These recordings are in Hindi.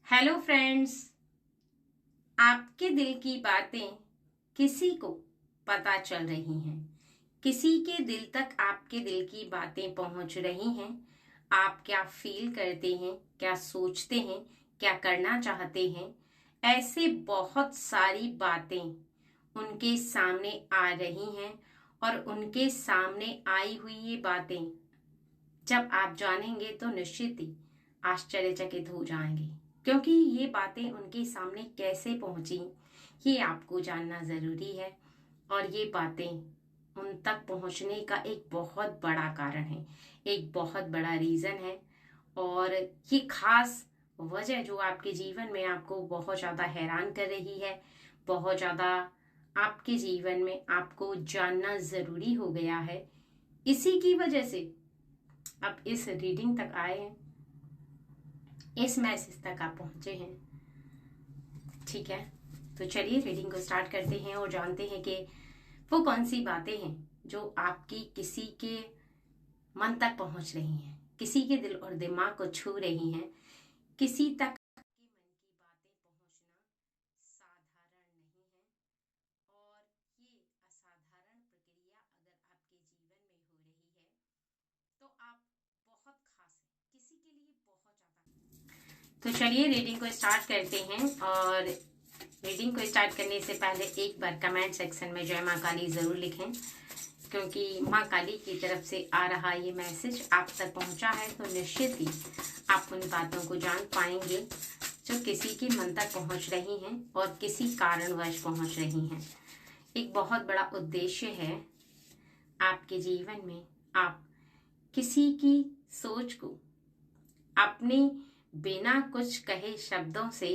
Hello friends. आपके दिल की बातें किसी को पता चल रही हैं, किसी के दिल तक आपके दिल की बातें पहुंच रही हैं। आप क्या फील करते हैं, क्या सोचते हैं, क्या करना चाहते हैं, ऐसे बहुत सारी बातें उनके सामने आ रही हैं। और उनके सामने आई हुई ये बातें जब आप जानेंगे तो निश्चित ही आश्चर्यचकित हो जाएंगे, क्योंकि ये बातें उनके सामने कैसे पहुंची ये आपको जानना जरूरी है। और ये बातें उन तक पहुंचने का एक बहुत बड़ा कारण है, एक बहुत बड़ा रीजन है। और ये खास वजह जो आपके जीवन में आपको बहुत ज्यादा हैरान कर रही है, बहुत ज्यादा आपके जीवन में आपको जानना जरूरी हो गया है, इसी की वजह से आप इस रीडिंग तक आए हैं, इस मैसेज तक आप पहुंचे हैं। ठीक है, तो चलिए रीडिंग को स्टार्ट करते हैं और जानते हैं कि वो कौन सी बातें हैं जो आपकी किसी के मन तक पहुंच रही हैं, किसी के दिल और दिमाग को छू रही हैं। किसी तक आपके मन की बातें पहुंचना साधारण नहीं है। और ये असाधारण प्रक्रिया अगर आपके जीवन में हो रही है तो आप बहुत खास हैं, किसी के लिए बहुत ज्यादा। तो चलिए रीडिंग को स्टार्ट करते हैं। और रीडिंग को स्टार्ट करने से पहले एक बार कमेंट सेक्शन में जय माँ काली जरूर लिखें, क्योंकि माँ काली की तरफ से आ रहा ये मैसेज आप तक पहुंचा है तो निश्चित ही आप उन बातों को जान पाएंगे जो किसी के मन तक पहुंच रही हैं और किसी कारणवश पहुंच रही हैं। एक बहुत बड़ा उद्देश्य है आपके जीवन में। आप किसी की सोच को अपने बिना कुछ कहे शब्दों से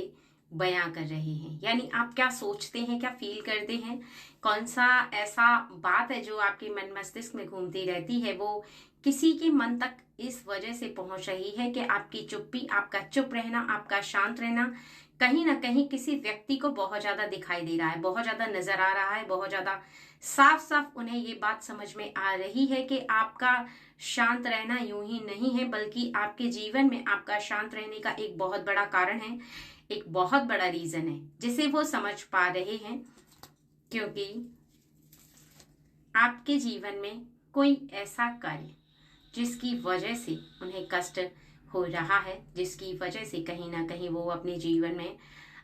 बयां कर रहे हैं, यानी आप क्या सोचते हैं, क्या फील करते हैं, कौन सा ऐसा बात है जो आपके मन मस्तिष्क में घूमती रहती है, वो किसी के मन तक इस वजह से पहुंच रही है कि आपकी चुप्पी, आपका चुप रहना, आपका शांत रहना कहीं ना कहीं किसी व्यक्ति को बहुत ज्यादा दिखाई दे रहा है, बहुत ज्यादा नजर आ रहा है, बहुत ज्यादा साफ साफ उन्हें ये बात समझ में आ रही है कि आपका शांत रहना यूं ही नहीं है, बल्कि आपके जीवन में आपका शांत रहने का एक बहुत बड़ा कारण है, एक बहुत बड़ा रीजन है जिसे वो समझ पा रहे हैं। क्योंकि आपके जीवन में कोई ऐसा कार्य जिसकी वजह से उन्हें कष्ट हो रहा है, जिसकी वजह से कहीं ना कहीं वो अपने जीवन में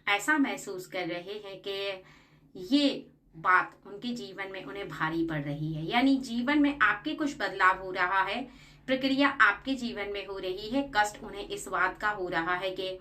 ऐसा महसूस कर रहे हैं कि ये बात उनके जीवन में उन्हें भारी पड़ रही है, यानी जीवन में आपके कुछ बदलाव हो रहा है, प्रक्रिया आपके जीवन में हो रही है। कष्ट उन्हें इस बात का हो रहा है कि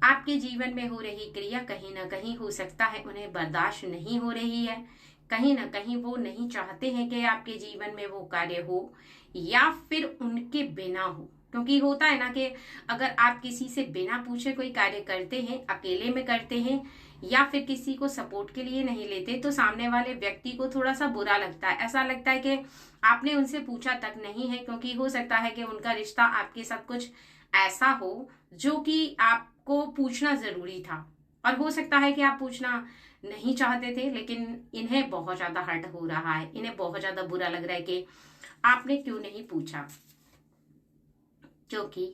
आपके जीवन में हो रही क्रिया कहीं ना कहीं हो सकता है उन्हें बर्दाश्त नहीं हो रही है, कहीं ना कहीं वो नहीं चाहते हैं कि आपके जीवन में वो कार्य हो या फिर उनके बिना हो। क्योंकि होता है ना कि अगर आप किसी से बिना पूछे कोई कार्य करते हैं, अकेले में करते हैं या फिर किसी को सपोर्ट के लिए नहीं लेते, तो सामने वाले व्यक्ति को थोड़ा सा बुरा लगता है, ऐसा लगता है कि आपने उनसे पूछा तक नहीं है। क्योंकि हो सकता है कि उनका रिश्ता आपके साथ कुछ ऐसा हो जो कि आपको पूछना जरूरी था, और हो सकता है कि आप पूछना नहीं चाहते थे, लेकिन इन्हें बहुत ज्यादा हर्ट हो रहा है, इन्हें बहुत ज्यादा बुरा लग रहा है कि आपने क्यों नहीं पूछा। क्योंकि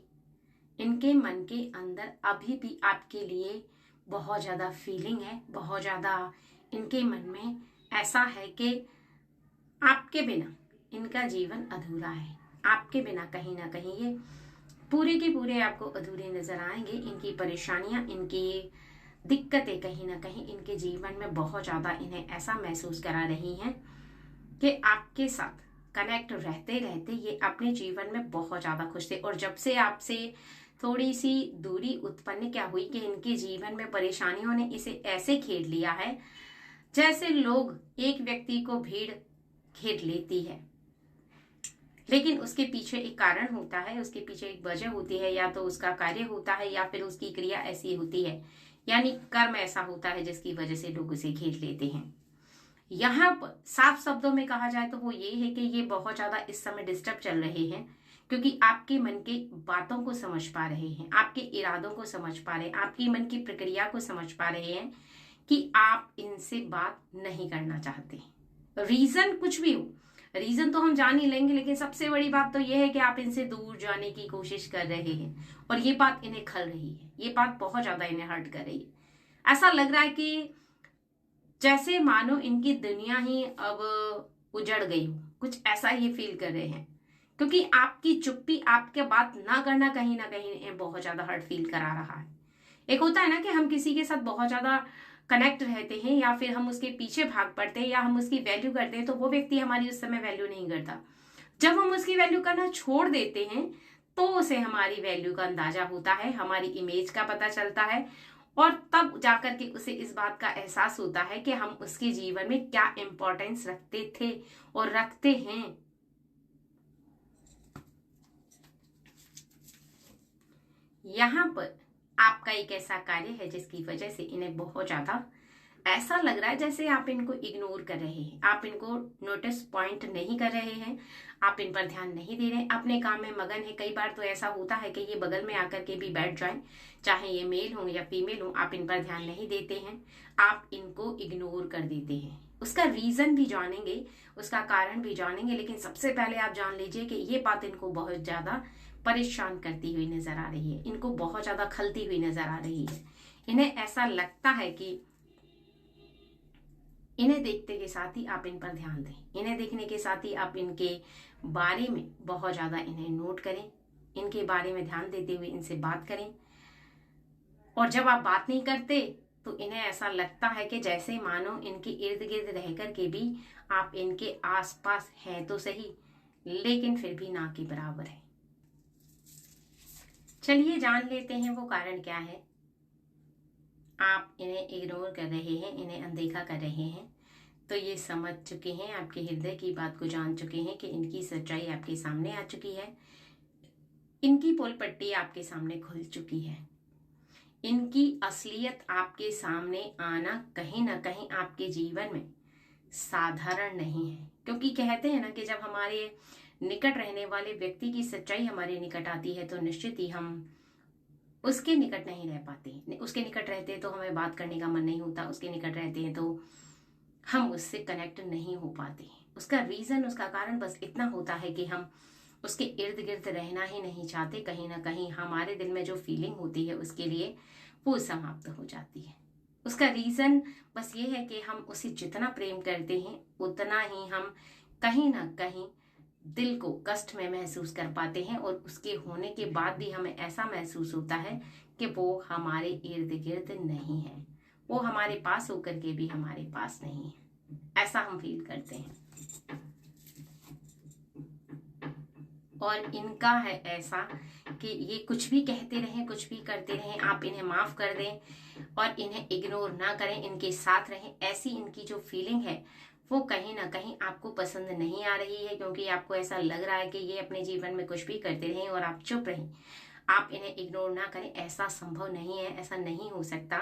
इनके मन के अंदर अभी भी आपके लिए बहुत ज्यादा फीलिंग है, बहुत ज्यादा इनके मन में ऐसा है कि आपके बिना इनका जीवन अधूरा है, आपके बिना कहीं ना कहीं ये पूरे के पूरे आपको अधूरे नजर आएंगे। इनकी परेशानियां, इनकी दिक्कतें कहीं ना कहीं इनके जीवन में बहुत ज्यादा इन्हें ऐसा महसूस करा रही हैं कि आपके साथ कनेक्ट रहते रहते ये अपने जीवन में बहुत ज्यादा खुश थे। और जब से आपसे थोड़ी सी दूरी उत्पन्न क्या हुई कि इनके जीवन में परेशानियों ने इसे ऐसे घेर लिया है जैसे लोग एक व्यक्ति को भीड़ घेर लेती है, लेकिन उसके पीछे एक कारण होता है, उसके पीछे एक वजह होती है, या तो उसका कार्य होता है या फिर उसकी क्रिया ऐसी होती है, यानी कर्म ऐसा होता है जिसकी वजह से लोग उसे घेर लेते हैं। यहाँ साफ शब्दों में कहा जाए तो वो ये है कि ये बहुत ज्यादा इस समय डिस्टर्ब चल रहे हैं, क्योंकि आपके मन की बातों को समझ पा रहे हैं, आपके इरादों को समझ पा रहे हैं, आपकी मन की प्रक्रिया को समझ पा रहे हैं कि आप इनसे बात नहीं करना चाहते। रीजन कुछ भी हो, रीजन तो हम जान ही लेंगे, लेकिन सबसे बड़ी बात तो यह है कि आप इनसे दूर जाने की कोशिश कर रहे हैं और ये बात इन्हें खल रही है, ये बात बहुत ज्यादा इन्हें हर्ट कर रही है। ऐसा लग रहा है कि जैसे मानो इनकी दुनिया ही अब उजड़ गई हो, कुछ ऐसा ये फील कर रहे हैं, क्योंकि आपकी चुप्पी, आपके बात ना कहीं इन्हें बहुत ज्यादा हर्ट फील करा रहा है। एक होता है ना कि हम किसी के साथ बहुत ज्यादा कनेक्ट रहते हैं या फिर हम उसके पीछे भाग पड़ते हैं या हम उसकी वैल्यू करते हैं, तो वो व्यक्ति हमारी उस समय वैल्यू नहीं करता। जब हम उसकी वैल्यू करना छोड़ देते हैं तो उसे हमारी वैल्यू का अंदाजा होता है, हमारी इमेज का पता चलता है, और तब जाकर के उसे इस बात का एहसास होता है कि हम उसके जीवन में क्या इंपॉर्टेंस रखते थे और रखते हैं। यहाँ पर आपका एक ऐसा कार्य है जिसकी वजह से इन्हें बहुत ज्यादा ऐसा लग रहा है जैसे आप इनको इग्नोर कर रहे हैं, आप इनको नोटिस पॉइंट नहीं कर रहे हैं, आप इन पर ध्यान नहीं दे रहे हैं, अपने काम में मगन है। कई बार तो ऐसा होता है कि ये बगल में आकर के भी बैठ जाएं, चाहे ये मेल हो या फीमेल हो, आप इन पर ध्यान नहीं देते हैं, आप इनको इग्नोर कर देते हैं। उसका रीजन भी जानेंगे, उसका कारण भी जानेंगे, लेकिन सबसे पहले आप जान लीजिए कि ये बात इनको बहुत ज्यादा परेशान करती हुई नजर आ रही है, इनको बहुत ज्यादा खलती हुई नजर आ रही है। इन्हें ऐसा लगता है कि इन्हें देखते के साथ ही आप इन पर ध्यान दें, इन्हें देखने के साथ ही आप इनके बारे में बहुत ज्यादा इन्हें नोट करें, इनके बारे में ध्यान देते हुए इनसे बात करें। और जब आप बात नहीं करते तो इन्हें ऐसा लगता है कि जैसे मानो इनके इर्द गिर्द रह करके भी आप इनके आसपास हैं तो सही, लेकिन फिर भी ना के बराबर है। चलिए जान लेते हैं वो कारण क्या है। आप इन्हें इग्नोर कर रहे हैं, इन्हें अनदेखा कर रहे हैं, तो ये समझ चुके हैं, आपके हृदय की बात को जान चुके हैं कि इनकी सच्चाई आपके सामने आ चुकी है, इनकी पोल पट्टी आपके सामने खुल चुकी है, इनकी असलियत आपके सामने आना कहीं ना कहीं आपके जीवन में साधारण नहीं है। क्योंकि कहते हैं ना कि जब हमारे निकट रहने वाले व्यक्ति की सच्चाई हमारे निकट आती है तो निश्चित ही हम उसके निकट नहीं रह पाते। उसके निकट रहते हैं तो हमें बात करने का मन नहीं होता, उसके निकट रहते हैं तो हम उससे कनेक्ट नहीं हो पाते। उसका रीजन, उसका कारण बस इतना होता है कि हम उसके इर्द गिर्द रहना ही नहीं चाहते। कहीं ना कहीं हमारे दिल में जो फीलिंग होती है उसके लिए वो समाप्त हो जाती है। उसका रीजन बस ये है कि हम उसे जितना प्रेम करते हैं उतना ही हम कहीं ना कहीं दिल को कष्ट में महसूस कर पाते हैं, और उसके होने के बाद भी हमें ऐसा महसूस होता है कि वो हमारे इर्द गिर्द नहीं है, वो हमारे पास होकर के भी हमारे पास नहीं है, ऐसा हम फील करते हैं। और इनका है ऐसा कि ये कुछ भी कहते रहें, कुछ भी करते रहें, आप इन्हें माफ कर दें और इन्हें इग्नोर ना करें, इनके साथ रहें। ऐसी इनकी जो फीलिंग है वो कहीं ना कहीं आपको पसंद नहीं आ रही है, क्योंकि आपको ऐसा लग रहा है कि ये अपने जीवन में कुछ भी करते रहें और आप चुप रहें, आप इन्हें इग्नोर ना करें। ऐसा संभव नहीं है, ऐसा नहीं हो सकता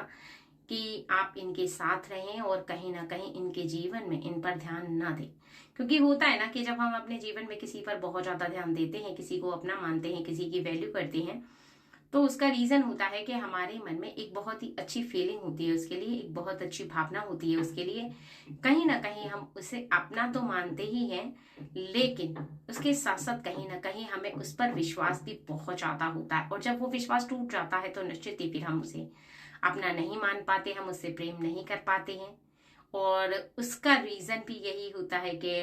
कि आप इनके साथ रहें और कहीं ना कहीं इनके जीवन में इन पर ध्यान ना दें। क्योंकि होता है ना कि जब हम अपने जीवन में किसी पर बहुत ज्यादा ध्यान देते हैं, किसी को अपना मानते हैं, किसी की वैल्यू करते हैं, तो उसका रीजन होता है कि हमारे मन में एक बहुत ही अच्छी फीलिंग होती है उसके लिए, एक बहुत अच्छी भावना होती है उसके लिए। कहीं ना कहीं हम उसे अपना तो मानते ही हैं, लेकिन उसके साथ साथ कहीं ना कहीं हमें उस पर विश्वास भी बहुत ज्यादा होता है। और जब वो विश्वास टूट जाता है तो निश्चित ही फिर हम उसे अपना नहीं मान पाते, हम उससे प्रेम नहीं कर पाते हैं। और उसका रीजन भी यही होता है कि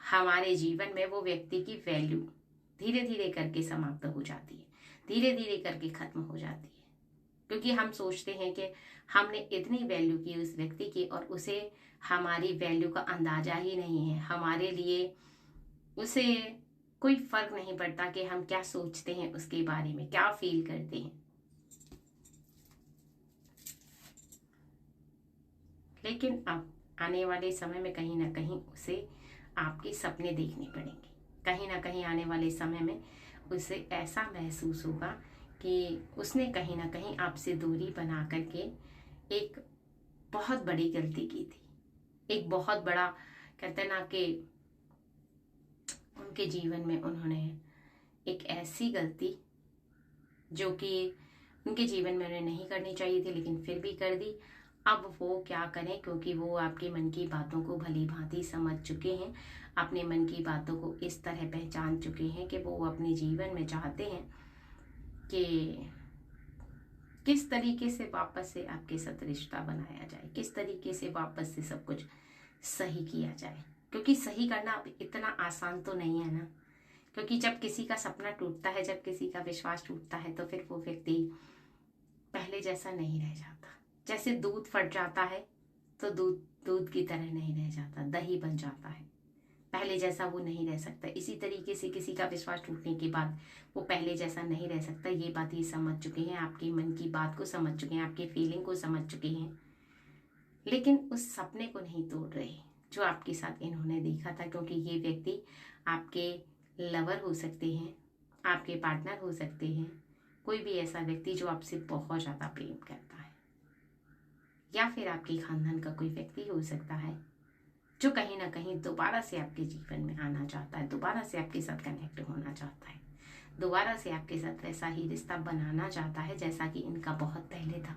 हमारे जीवन में वो व्यक्ति की वैल्यू धीरे धीरे करके समाप्त हो जाती है, धीरे धीरे करके खत्म हो जाती है। क्योंकि हम सोचते हैं कि हमने इतनी वैल्यू की उस व्यक्ति की और उसे हमारी वैल्यू का अंदाजा ही नहीं है। हमारे लिए उसे कोई फर्क नहीं पड़ता कि हम क्या सोचते हैं उसके बारे में, क्या फील करते हैं। लेकिन अब आने वाले समय में कहीं ना कहीं उसे आपके सपने देखने पड़ेंगे, कहीं ना कहीं आने वाले समय में उसे ऐसा महसूस होगा कि उसने कहीं ना कहीं आपसे दूरी बना करके एक बहुत बड़ी गलती की थी। एक बहुत बड़ा, कहते ना कि उनके जीवन में उन्होंने एक ऐसी गलती जो कि उनके जीवन में उन्हें नहीं करनी चाहिए थी लेकिन फिर भी कर दी। अब वो क्या करें, क्योंकि वो आपके मन की बातों को भली भांति समझ चुके हैं, अपने मन की बातों को इस तरह पहचान चुके हैं कि वो अपने जीवन में चाहते हैं कि किस तरीके से वापस से आपके साथ रिश्ता बनाया जाए, किस तरीके से वापस से सब कुछ सही किया जाए। क्योंकि सही करना अब इतना आसान तो नहीं है ना, क्योंकि जब किसी का सपना टूटता है, जब किसी का विश्वास टूटता है, तो फिर वो व्यक्ति पहले जैसा नहीं रह जाता। जैसे दूध फट जाता है तो दूध दूध की तरह नहीं रह जाता, दही बन जाता है, पहले जैसा वो नहीं रह सकता। इसी तरीके से किसी का विश्वास टूटने के बाद वो पहले जैसा नहीं रह सकता। ये बात ये समझ चुके हैं, आपके मन की बात को समझ चुके हैं, आपके फीलिंग को समझ चुके हैं, लेकिन उस सपने को नहीं तोड़ रहे जो आपके साथ इन्होंने देखा था। क्योंकि ये व्यक्ति आपके लवर हो सकते हैं, आपके पार्टनर हो सकते हैं, कोई भी ऐसा व्यक्ति जो आपसे बहुत ज़्यादा प्रेम करता है, या फिर आपके खानदान का कोई व्यक्ति हो सकता है जो कहीं ना कहीं दोबारा से आपके जीवन में आना चाहता है, दोबारा से आपके साथ कनेक्ट होना चाहता है, दोबारा से आपके साथ वैसा ही रिश्ता बनाना चाहता है जैसा कि इनका बहुत पहले था।